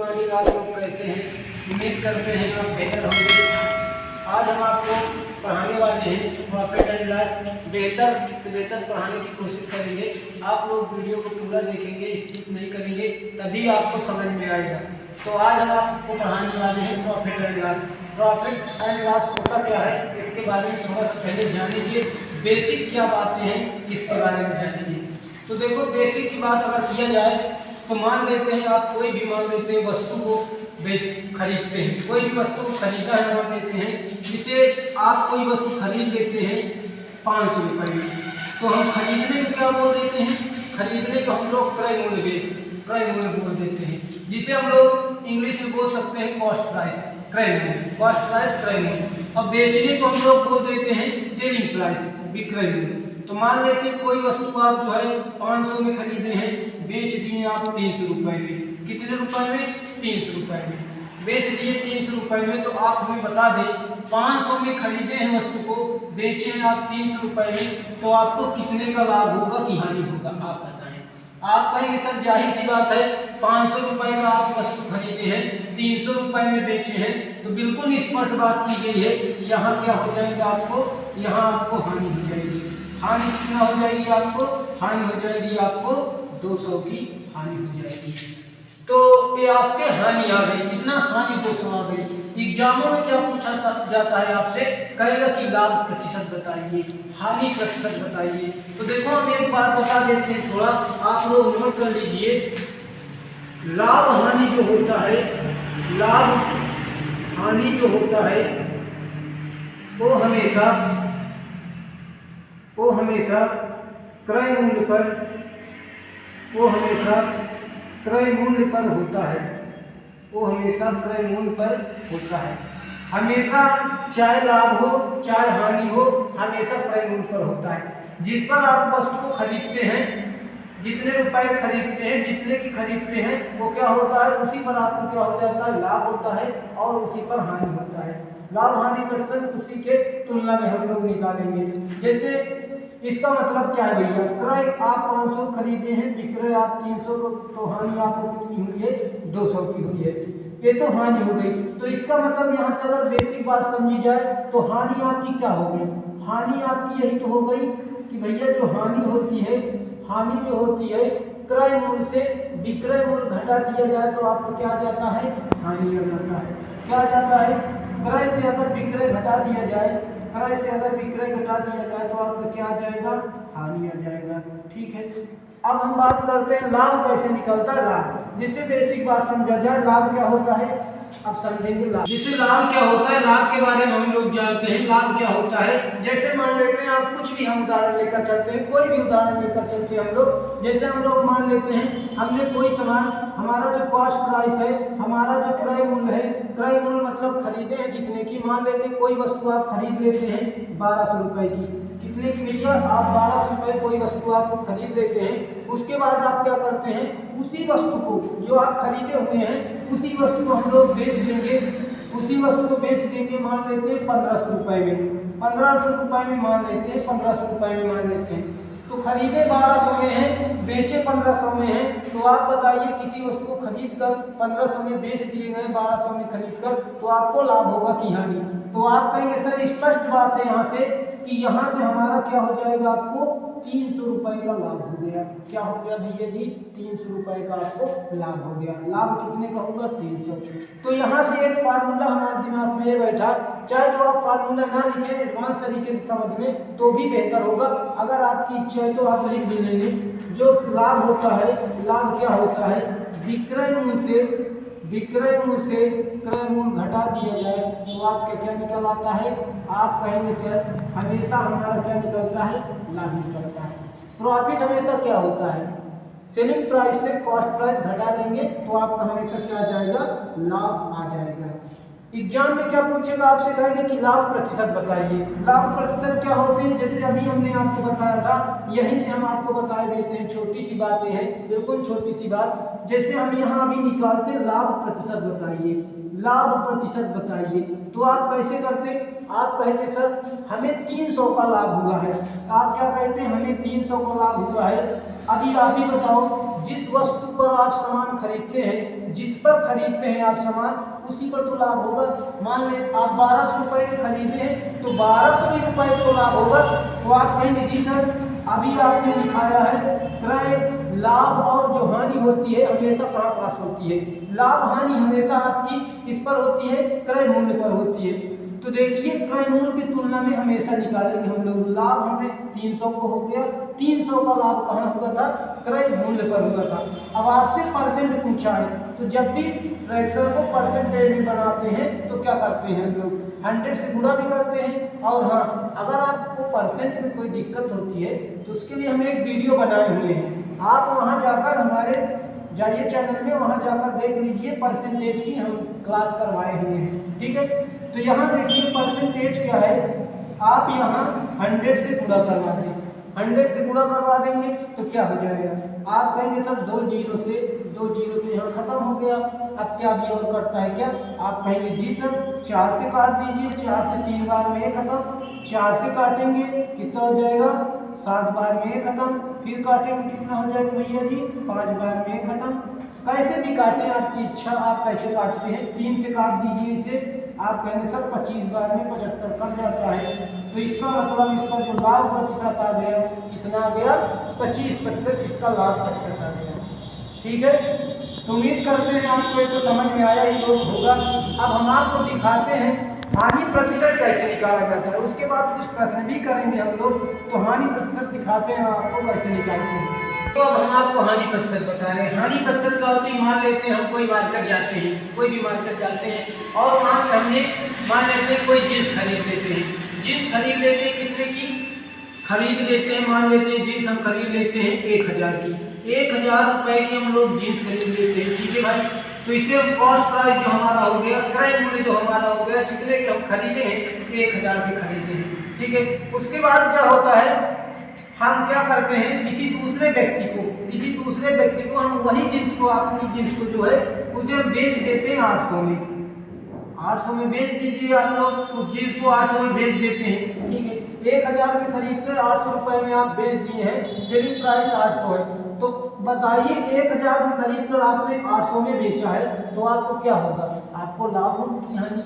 Morning. आप लोग कैसे हैं? उम्मीद करते हैं आप बेहतर होंगे। आज हम आपको पढ़ाने वाले हैं प्रॉफिट एंड लॉस। बेहतर से बेहतर पढ़ाने की कोशिश करेंगे। आप लोग वीडियो को पूरा देखेंगे, स्किप नहीं करेंगे, तभी आपको समझ में आएगा। तो आज हम आपको पढ़ाने वाले हैं profit and loss. Profit and loss होता क्या है, इसके बारे में थोड़ा सा पहले जानेंगे। बेसिक क्या बातें हैं इसके बारे में जानेंगे। तो देखो, बेसिक की बात अगर किया जाए तो मान लेते हैं आप कोई भी मान लेते हैं वस्तु को खरीदते हैं। कोई भी वस्तु को खरीदा है मान लेते हैं, जिसे आप कोई वस्तु खरीद लेते हैं 500 रुपये में। तो हम खरीदने को क्या बोल देते हैं? खरीदने को हम लोग क्रय मूल्य बोल देते हैं, जिसे हम लोग इंग्लिश में बोल सकते हैं कॉस्ट प्राइस, क्रय मूल्य, कॉस्ट प्राइस, क्रय मूल्य। और बेचने को हम लोग बोल देते हैं सेलिंग प्राइस, विक्रय मूल्य। तो मान लेते हैं कोई वस्तु आप जो है 500 में खरीदे हैं, बेच दिए आप 300 रुपये में। कितने रुपए में? 300 रुपये में बेच दिए 300 रुपये में। तो आप हमें बता दें, 500 में खरीदे हैं वस्तु को, बेचे हैं आप 300 रुपये में, तो आपको कितने का लाभ होगा कि हानि होगा? आप बताएं। आप कहेंगे सर जाहिर सी बात है, 500 रुपये का आप वस्तु खरीदे हैं, 300 रुपये में बेचे हैं, तो बिल्कुल स्पष्ट बात की गई है, यहाँ क्या हो जाएगा आपको? यहाँ आपको हानि हो जाएगी। हानि कितना हो जाएगी आपको? हानि हो जाएगी आपको 200 की हानि हो जाएगी। तो ये आपके हानि आ गई। कितना? हानि 200 आ गई। एग्जामों में क्या पूछा जाता है आपसे? कहेगा कि लाभ प्रतिशत बताइए, हानि प्रतिशत बताइए। तो देखो, हम एक बात बता देते हैं, थोड़ा आप लोग नोट कर लीजिए। लाभ हानि जो होता है, लाभ हानि जो होता है, वो हमेशा क्रय मूल्य पर, वो हमेशा क्रय मूल्य पर होता है। वो हमेशा क्रय मूल्य पर होता है। हमेशा चाहे लाभ हो चाहे हानि हो, हमेशा क्रय मूल्य पर होता है। जिस पर आप वस्तु को खरीदते हैं, जितने रुपए खरीदते हैं, जितने की खरीदते हैं, वो क्या होता है? उसी पर आपको क्या हो जाता है? लाभ होता है, और उसी पर हानि होता है। लाभ हानि प्रतिशत उसी के तुलना में हम लोग निकालेंगे। जैसे इसका मतलब क्या है भैया? क्रय आप 500 खरीदे हैं, विक्रय आप 300, तो हानि आपको कितनी हुई है? 200 की हुई है। ये तो हानि हो गई। तो इसका मतलब यहाँ से अगर बेसिक बात समझी जाए तो हानि आपकी क्या हो गई? हानि आपकी यही तो हो गई कि भैया जो हानि होती है, हानि जो होती है, क्रय मूल्य से विक्रय मूल्य घटा दिया जाए तो आपको क्या आ जाता है? हानि आ जाता है। क्या आ जाता है? क्रय से अगर विक्रय घटा दिया जाए, क्रय से अगर विक्रय घटा दिया जाए तो आपको क्या आ जाएगा? हानि आ जाएगा। ठीक है। अब हम बात करते हैं लाभ कैसे निकलता है। लाभ, जिससे बेसिक बात समझा जाए, लाभ क्या होता है अब समझेंगे। लाभ, जिससे लाभ क्या होता है, लाभ के बारे में हम लोग जानते हैं। लाभ क्या होता है? जैसे मान लेते हैं आप कुछ भी, हम उदाहरण लेकर चलते हैं, कोई भी उदाहरण लेकर चलते हैं हम लोग। जैसे हम लोग मान लेते हैं हमने कोई सामान, हमारा जो कॉस्ट प्राइस है, हमारा जो क्रय मूल्य है, क्रय मूल्य मतलब खरीदे हैं जितने की, मान लेते हैं कोई वस्तु आप खरीद लेते हैं 1200 रुपये की। कितने की भैया? आप 1200 रुपये कोई वस्तु आप खरीद लेते हैं। उसके बाद आप क्या करते हैं? उसी वस्तु को जो आप खरीदे हुए हैं, उसी वस्तु को हम लोग बेच देंगे। उसी वस्तु को बेच देंगे, मान लेते हैं 1500 रुपये में। 1500 रुपये में मान लेते हैं, 1500 रुपये में मान लेते हैं। तो खरीदे 1200 में है, बेचे 1500 में है। तो आप बताइए, किसी वस्तु को खरीद कर 1500 में बेच दिए गए 1200 में खरीद कर, तो आपको लाभ होगा कि हानि? तो आप कहेंगे सर स्पष्ट बात है यहाँ से कि यहाँ से हमारा क्या हो जाएगा? आपको 300 रुपये का लाभ हो गया। क्या हो गया भैया जी? 300 रुपये का आपको लाभ हो गया। लाभ कितने का होगा? 300। तो यहाँ से एक फार्मूला हमारे दिमाग में ये बैठा, चाहे तो आप फार्मूला ना लिखें, एडवांस तरीके से समझ लें तो भी बेहतर होगा। अगर आपकी इच्छा है तो आप लिख भी लेंगे। जो लाभ होता है, लाभ क्या होता है? विक्रय मूल्य से क्रय मूल्य घटा दिया जाए तो आपके क्या निकल आता है? आप कहेंगे सर हमेशा हमारा क्या निकलता है? लाभ निकलता है। प्रॉफिट हमेशा क्या होता है? सेलिंग प्राइस से कॉस्ट प्राइस घटा देंगे तो आपका हमेशा क्या आ जाएगा? लाभ आ जाएगा। एग्जाम में क्या पूछेगा? आपसे कहेंगे कि लाभ प्रतिशत बताइए। लाभ प्रतिशत क्या होते हैं? जैसे अभी हमने आपको बताया था, यहीं से हम आपको बता देते हैं। छोटी सी बातें हैं, बिल्कुल छोटी सी बात। जैसे हम यहाँ अभी निकालते हैं लाभ प्रतिशत बताइए, लाभ प्रतिशत बताइए, तो आप कैसे करते? आप कहते सर हमें 300 का लाभ हुआ है। आप क्या कहते हैं? हमें 300 का लाभ हुआ है। अभी आप ही बताओ, जिस वस्तु पर आप सामान खरीदते हैं, जिस पर खरीदते हैं आप सामान, उसी पर तो लाभ होगा। मान लें आप 1200 रुपये में खरीदे हैं तो 1200 रुपये तो लाभ होगा। तो आप कहेंगे जी सर अभी आपने लिखाया है क्रय लाभ और जो हानि होती है हमेशा कहाँ पास होती है? लाभ हानि हमेशा आपकी किस पर होती है? क्रय मूल्य पर होती है। तो देखिए क्रय मूल्य की तुलना में हमेशा निकालेंगे हम लोग। लाभ हमें 300 को हो गया, 300 का लाभ कहाँ हुआ था? क्रय मूल्य पर हुआ था। अब आपसे परसेंट पूछा है तो जब भी फ्रैक्शन को परसेंटेज में बनाते हैं तो क्या करते हैं हम लोग? 100 से गुणा भी करते हैं। और हाँ, अगर आपको परसेंट में कोई दिक्कत होती है तो उसके लिए हम एक वीडियो बनाए हुए हैं, आप वहाँ जाकर हमारे जाइए चैनल में, वहाँ जाकर देख लीजिए। परसेंटेज की हम क्लास करवाए हुए हैं, ठीक है। तो यहाँ देखिए परसेंटेज क्या है, आप यहाँ 100 से गुणा करवा दें, 100 से गुणा करवा देंगे तो क्या हो जाएगा? आप कहेंगे सर 2 जीरो तो यहाँ खत्म हो गया, अब क्या भी और कटता है क्या? आप कहेंगे जी सर 4 से काट दीजिए, 4 से 3 बार में खत्म, 4 से काटेंगे कितना हो जाएगा? 7 बार में खत्म, फिर काटेंगे कितना हो जाएगा भैया जी? 5 बार में खत्म। कैसे भी काटें आपकी इच्छा, आप कैसे काटते हैं? 3 से काट दीजिए इसे, आप कहेंगे सर 25 बार में 75 कट जाता है। तो इसका मतलब इसका जो लाभ प्रतिशत आ गया कितना आ गया? 25% इसका लाभ प्रतिशत आ गया, ठीक है। तो उम्मीद करते हैं आपको ये तो समझ में आया ही होगा। अब हम आपको दिखाते हैं हानि प्रतिशत कैसे निकाला जाता है, उसके बाद कुछ प्रश्न भी करेंगे हम लोग। तो हानि प्रतिशत दिखाते हैं आपको कैसे निकालते हैं। तो अब हम आपको हानि प्रतिशत बता रहे हैं। हानि प्रतिशत का होती है, मान लेते हैं हम कोई मार्केट जाते हैं, कोई भी मार्केट जाते हैं और वहाँ से हमने मान लेते हैं कोई जीन्स खरीद लेते हैं। जीन्स खरीद लेते हैं कितने की खरीद लेते हैं? मान लेते हैं जीन्स हम खरीद लेते हैं 1000 की, 1000 रुपये की हम लोग जीन्स खरीद लेते हैं, ठीक है भाई। तो इसे हम कॉस्ट प्राइस जो हमारा हो गया, क्रय मूल्य जो हमारा हो गया, जितने के हम खरीदे हैं 1000 के खरीदे हैं, ठीक है। उसके बाद क्या होता है, हम क्या करते हैं किसी दूसरे व्यक्ति को हम वही जींस को, अपनी जींस को जो है उसे हम बेच देते हैं 800 में। 800 में बेच दीजिए आप लोग उस जींस को, 800 में बेच देते हैं, ठीक है। 1000 के खरीद कर 800 रुपये में आप बेच दिए हैं, सेलिंग प्राइस 800 है। तो बताइए 1000 में खरीद कर आपने 800 में बेचा है तो आपको क्या होगा? आपको लाभ हो कि हानि?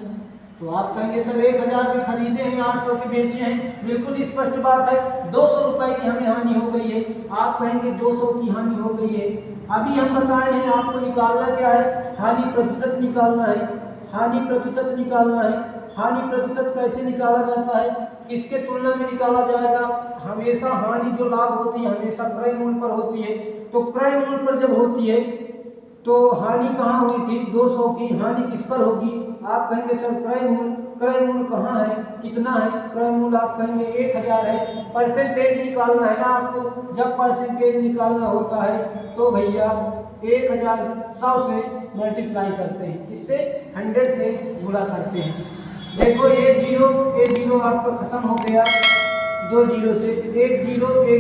तो आप कहेंगे सर 1000 के खरीदे हैं 800 के बेचे हैं, बिल्कुल स्पष्ट बात है 200 रुपये की हमें हानि हो गई है। आप कहेंगे 200 की हानि हो गई है। अभी हम बताए हैं आपको निकालना क्या है? हानि प्रतिशत निकालना है, हानि प्रतिशत निकालना है। हानि प्रतिशत कैसे निकाला जाता है? किसके तुलना में निकाला जाएगा? हमेशा हानि जो लाभ होती है हमेशा क्रय मूल्य पर होती है। तो क्रय मूल्य पर जब होती है तो हानि कहाँ हुई थी? 200 की हानि किस पर होगी? आप कहेंगे सर क्रय मूल्य कहाँ है, कितना है क्रय मूल्य? आप कहेंगे 1000 है। परसेंटेज निकालना है ना आपको। जब परसेंटेज निकालना होता है तो भैया 1000 100 से मल्टीप्लाई करते हैं, किससे? 100 से गुणा करते हैं। देखो ये जीरो आपका खत्म हो गया, 2 जीरो से 1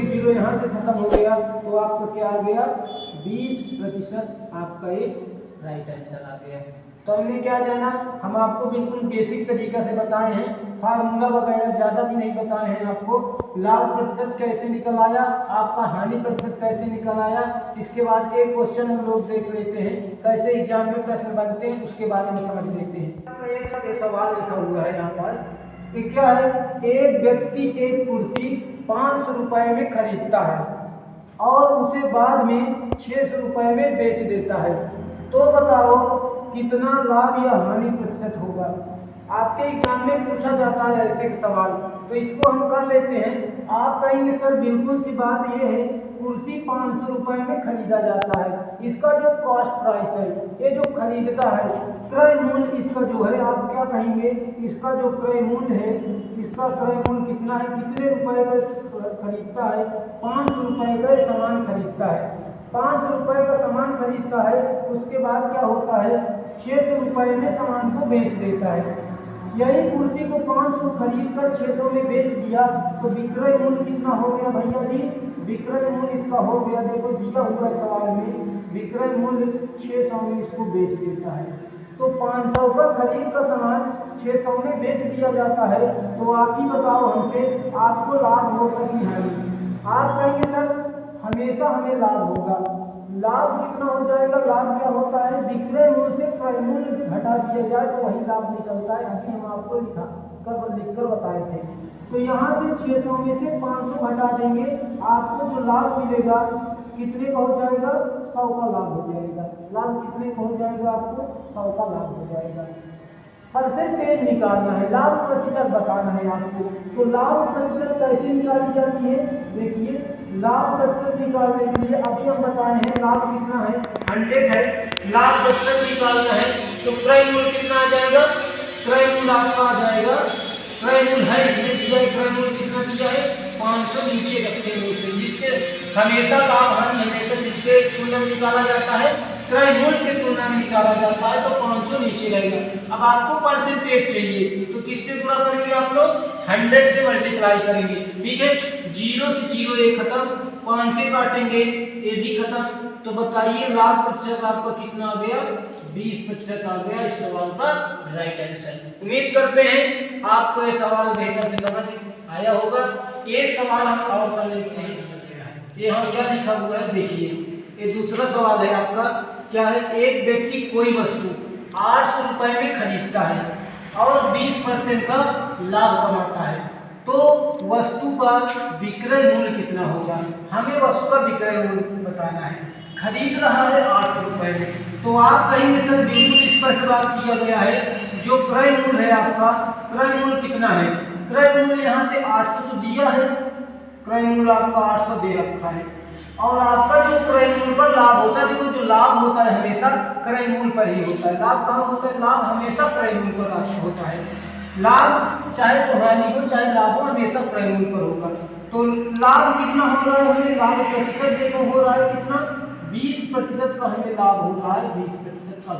जीरो यहाँ से खत्म हो गया तो आपका क्या आ गया? 20% आपका एक राइट आंसर आ गया। तो हमने क्या जाना, हम आपको बिल्कुल बेसिक तरीका से बताए हैं, फार्मूला वगैरह ज़्यादा भी नहीं बताए हैं आपको। लाभ प्रतिशत कैसे निकल आया, आपका हानि प्रतिशत कैसे निकल आया, इसके बाद एक क्वेश्चन हम लोग देख लेते हैं कैसे एग्जाम में प्रश्न बनते हैं, उसके बारे में समझ लेते हैं। एक सवाल लिखा हुआ है यहाँ पर कि क्या है, एक व्यक्ति एक कुर्सी 500 रुपये में खरीदता है और उसे बाद में 600 रुपये में बेच देता है, तो बताओ कितना लाभ या हानि प्रतिशत होगा? आपके एग्जाम में पूछा जाता है ऐसे सवाल, तो इसको हम कर लेते हैं। आप कहेंगे सर बिल्कुल सी बात ये है, कुर्सी 500 रुपये में खरीदा जाता है, इसका जो कॉस्ट प्राइस है, ये जो खरीदता है, क्रय मूल्य इसका जो है, आप क्या कहेंगे, इसका जो क्रय मूल्य है, इसका क्रय मूल्य कितना है? कितने रुपए का खरीदता है? 500 रुपये का सामान खरीदता है, 500 रुपये का सामान खरीदता है। उसके बाद क्या होता है? 600 रुपये में सामान को बेच देता है। यही कुर्सी को 500 खरीद कर 600 में बेच दिया तो विक्रय मूल्य कितना हो गया भैया जी? विक्रय मूल्य इसका हो गया, देखो दिया हुआ सवाल में, विक्रय मूल्य 600 में इसको बेच देता है। तो 500 का खरीद का सामान 600 में बेच दिया जाता है। तो आप ही बताओ हमसे, आपको लाभ होगा कि हानि? आप कहेंगे सर हमेशा हमें लाभ होगा। लाभ कितना हो जाएगा, लाभ क्या होता है, विक्रय मूल्य से क्रय मूल्य घटा दिया जाए तो वही लाभ निकलता है। अभी हम आपको लिखकर बताए थे। तो यहाँ से 600 में से 500 घटा देंगे, आपको जो लाभ मिलेगा कितने का हो जाएगा, 100 का लाभ हो जाएगा। लाभ कितने का हो जाएगा, आपको 100 का लाभ हो जाएगा। परसेंटेज निकालना है, लाभ प्रतिशत बताना है आपको। तो लाभ प्रतिशत कैसे निकाली जाती है, देखिए लाभ प्रतिशत निकालने के लिए अभी हम बताए हैं लाभ कितना है, 100 है। लाभ प्रतिशत निकालना है तो क्रय मूल्य कितना आ जाएगा, क्रय मूल्य आपका आ जाएगा, क्रय मूल्य है इसमें दिया है, क्रय मूल्य कितना दिया है, 500 नीचे रखेंगे उसे, जिसके हमेशा लाभ हानि हमेशा जिसके तुलना में निकाला जाता है, क्रय मूल्य के तुलना में निकाला जाता है, तो 500 नीचे रहेगा। अब आपको परसेंटेज चाहिए तो किससे गुणा करेंगे आप लोग, 100 से मल्टीप्लाई करेंगे, ठीक है। 0 से 0 ये खत्म, 5 से काटेंगे ये भी खत्म। तो बताइए लाभ प्रतिशत आपका कितना आ गया, 20% आ गया इस सवाल का राइट आंसर। उम्मीद करते हैं आपको ये सवाल बेहतर से समझ आया होगा। एक सवाल हम और कर लेते हैं, ये यहाँ क्या लिखा हुआ है देखिए, ये दूसरा सवाल है आपका, क्या है, एक व्यक्ति कोई वस्तु 800 रुपए में खरीदता है और 20% का लाभ कमाता है, तो वस्तु का विक्रय मूल्य कितना होगा। हमें वस्तु का विक्रय मूल्य बताना है, खरीद रहा है 800 रुपए में। तो आप कहेंगे सर बिल्कुल स्पष्ट बात किया गया है, जो क्रय मूल्य है आपका, क्रय मूल्य कितना है, क्रय मूल्य यहाँ से 800 तो दिया है, क्रय मूल्य आपका 800 दे रखा है, और आपका जो क्रय मूल्य पर लाभ होता है, देखो जो लाभ होता है हमेशा क्रय मूल्य पर ही होता है। लाभ कहाँ होता है, लाभ हमेशा क्रय मूल्य पर होता है। लाभ चाहे तो हानि हो चाहे लाभ हो, हमेशा क्रय मूल्य पर होगा। तो लाभ कितना हो रहा है हमें, लाभ प्रतिशत देखो हो रहा है कितना, 20% का हमें लाभ हो रहा है, 20% का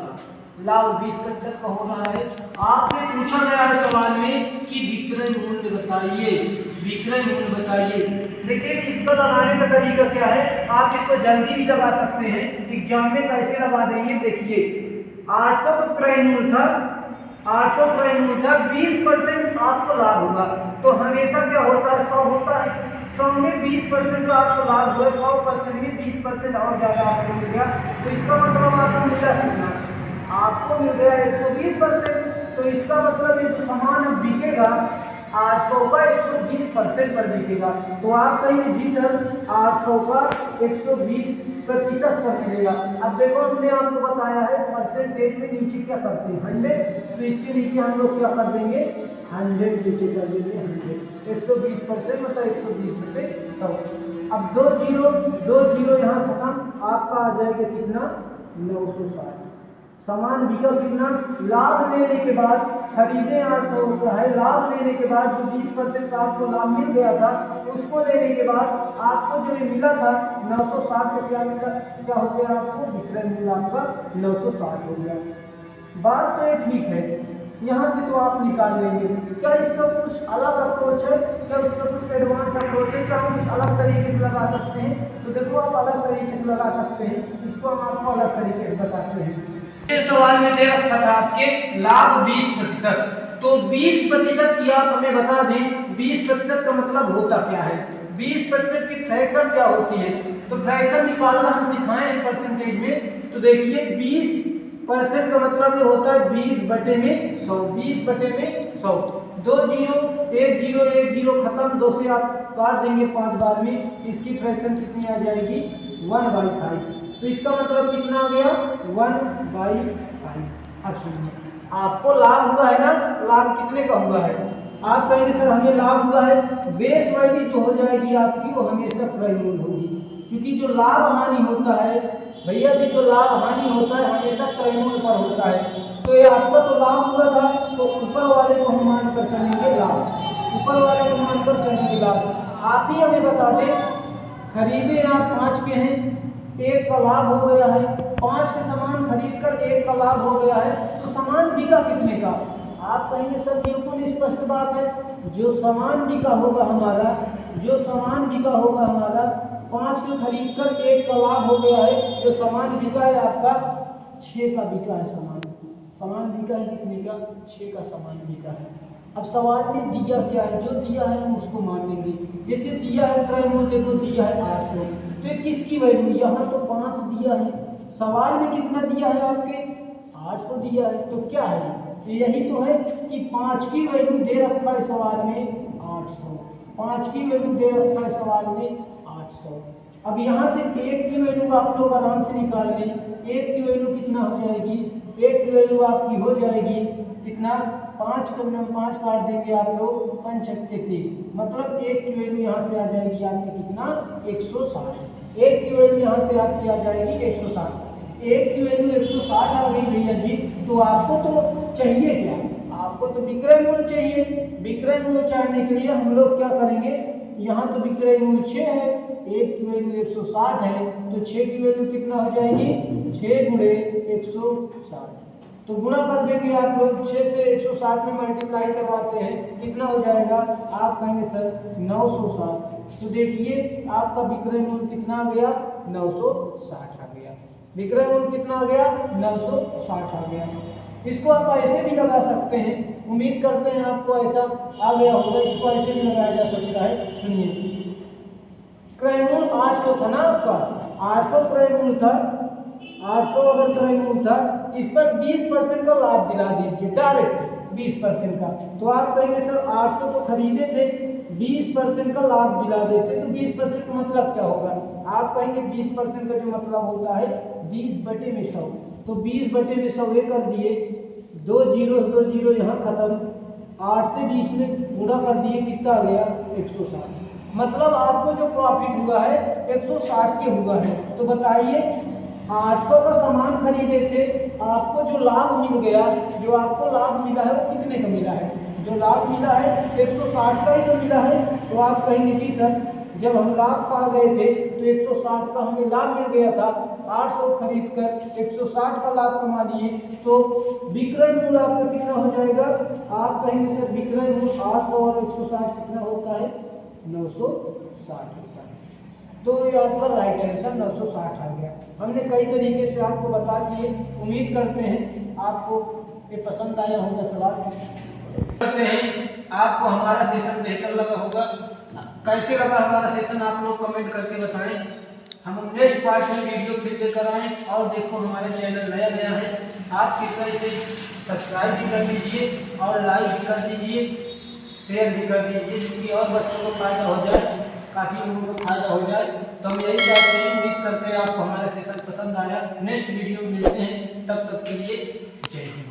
लाभ 20% का हो रहा है। आपसे पूछा गया है सवाल में कि विक्रय मूल्य बताइए, विक्रय मूल्य बताइए। देखिए इसको लगाने का तरीका क्या है, आप इसको जल्दी भी लगा सकते हैं, एग्जाम में कैसे लगा देंगे, देखिए 800 का क्रय मूल्य था, 800 क्रय मूल्य था, 20% आपको लाभ होगा, तो हमेशा क्या होता है, 100 होता है, 100 में 20% का आपको लाभ हुआ, 100% में 20% और ज्यादा आपको मिल गया, तो इसका मतलब आपको मिला कितना, आपको मिल गया 120%। तो इसका मतलब ये जो सामान अब बिकेगा 800 का 120% पर बिकेगा। तो आप कहेंगे जी सर 800 का 120% पर मिलेगा। अब देखो हमने आपको बताया है परसेंटेज में नीचे क्या करते हैं 100, तो इसके नीचे हम लोग क्या कर देंगे 100 नीचे कर देंगे 100, 120% मतलब 120% 100। अब दो जीरो यहाँ खत्म, आपका आ जाएगा कितना 960। सामान बिका कितना, लाभ लेने के बाद खरीदे 800 का है, लाभ लेने के बाद जो 20% का आपको लाभ मिल गया था, उसको लेने के बाद आपको जो मिला था 960 का क्या हो गया, आपको विक्रय मूल्य आपका 960 हो गया। बात तो ये ठीक है, यहाँ से तो आप निकाल लेंगे। क्या इसका कुछ अलग अप्रोच है, क्या उसका कुछ एडवांस अप्रोच है, क्या हम कुछ अलग तरीके से लगा सकते हैं, तो देखो आप अलग तरीके से लगा सकते हैं, इसको हम आपको अलग तरीके से बताते हैं। इस सवाल में दे रखा था आपके लाभ 20%, तो 20% की आप हमें बता दें 20% का मतलब होता क्या है, 20% की फ्रैक्शन क्या होती है, तो फ्रैक्शन निकालना हम सिखाए हैं परसेंटेज में। तो देखिए 20% का मतलब ये होता है 20/100, 20/100, दो जीरो एक जीरो खत्म, 2 से आप काट देंगे 5 बार में, इसकी फ्रैक्शन कितनी आ जाएगी 1/5। तो इसका मतलब कितना आ गया 1/5। अब सुनिए आपको लाभ हुआ है ना, लाभ कितने का हुआ है, आप कहेंगे सर हमें लाभ हुआ है, बेस वैल्यू जो हो जाएगी आपकी वो हमेशा क्रय मूल्य होगी, क्योंकि जो लाभ हानि होता है भैया जी, जो लाभ हानि होता है हमेशा क्रय मूल्य पर होता है। तो ये आपका तो लाभ हुआ था, तो ऊपर वाले को हम मानकर चलेंगे लाभ, ऊपर वाले को मानकर चलेंगे लाभ। आप ही हमें बता दें, खरीदे आप 5 के हैं, 1 का लाभ हो गया है, 5 के सामान खरीद कर 1 का लाभ हो गया है, तो सामान बिका कितने का, आप कहेंगे सर बिल्कुल स्पष्ट बात है, जो सामान बिका होगा हमारा, जो सामान बिका होगा हमारा 5 के खरीद कर 1 का लाभ हो गया है, जो सामान बिका है आपका 6 का बिका है, सामान बिका है कितने का, 6 का सामान बिका है। अब सवाल में दिया क्या है, जो दिया है हम उसको मान लेंगे। जैसे दिया है क्रय मूल्य, देखो दिया है 800, तो ये किसकी वैल्यू, यहाँ तो 5 दिया है, सवाल में कितना दिया है आपके 800 दिया है, तो क्या है तो यही तो है कि 5 की वैल्यू दे रखा है सवाल में 800, 5 की वैल्यू दे रखा है सवाल में 800। अब यहाँ से 1 की वैल्यू आप लोग आराम से निकाल लें, 1 की वैल्यू कितना हो जाएगी, 1 की वैल्यू आपकी हो जाएगी कितना, 5 करना 5 काट देंगे आप लोग, 5 छक्के 30, मतलब 1 की वैल्यू यहाँ से आ जाएगी आपकी कितना 160, 1 की वैल्यू यहाँ से आपकी आ जाएगी 160, 1 की वैल्यू 160 आ गई भैया जी। तो आपको तो चाहिए क्या, आपको तो विक्रय मूल्य चाहिए, विक्रय मूल्य चाहने के लिए हम लोग क्या करेंगे, यहाँ तो विक्रय मूल्य 6 है, 1 की वैल्यू 160 है, तो 6 की वैल्यू कितना हो जाएगी 6 गुणे 160, तो गुणा कर देंगे आप लोग, 6 से 160 में मल्टीप्लाई करवाते हैं, कितना हो जाएगा, आप कहेंगे सर 960, तो देखिए आपका विक्रय मूल्य कितना आ गया 960 आ गया, विक्रय मूल्य कितना आ गया 960 आ गया। इसको आप ऐसे भी लगा सकते हैं, उम्मीद करते हैं आपको ऐसा आ गया होगा, इसको ऐसे भी लगाया जा सकता है। सुनिए, क्रय मूल्य 800 था ना आपका, 800 क्रय मूल्य था, 800 अगर क्रय मूल्य था, इस पर 20% का लाभ दिला दीजिए डायरेक्ट 20% का, तो आप कहेंगे सर 800 तो खरीदे थे, 20% का लाभ दिला देते, तो 20% का मतलब क्या होगा, आप कहेंगे 20% का जो मतलब होता है 20/100, तो 20/100 ये कर दिए, 2 जीरो यहाँ खत्म, 8 से 20 में गुणा कर दिए, कितना आ गया 160, मतलब आपको जो प्रॉफिट हुआ है 160 के हुआ है। तो बताइए 800 का सामान खरीदे थे, आपको जो लाभ मिल गया, जो आपको लाभ मिला है वो कितने का मिला है, जो लाभ मिला है 160 का ही तो मिला है। तो आप कहेंगे जी सर जब हम लाभ पा गए थे तो 160 का हमें लाभ मिल गया था, 800 खरीद कर 160 का लाभ कमा लिए, तो विक्रय मूल्य आपका कितना हो जाएगा, आप कहेंगे सर विक्रय मूल्य 800 और 160 कितना होता है 960 होता है। तो ये आपका राइट आंसर 960 आ गया। हमने कई तरीके से आपको बता दिए, उम्मीद करते हैं आपको ये पसंद आया होगा सवाल। करते हैं आपको हमारा सेशन बेहतर लगा होगा, कैसे लगा हमारा सेशन आप लोग कमेंट करके बताएं। हम नेक्स्ट पार्ट में वीडियो फिर लेकर आए, और देखो हमारे चैनल नया है, आप कृपया इसे सब्सक्राइब भी कर लीजिए और लाइक भी कर दीजिए, शेयर भी कर दीजिए, क्योंकि और बच्चों को फायदा हो जाए, काफ़ी लोगों को फायदा हो जाए। तो हम यही चाहते हैं, उम्मीद करते हैं आपको हमारा सेशन पसंद आया। नेक्स्ट वीडियो मिलते हैं, तब तक के लिए जय हिंद।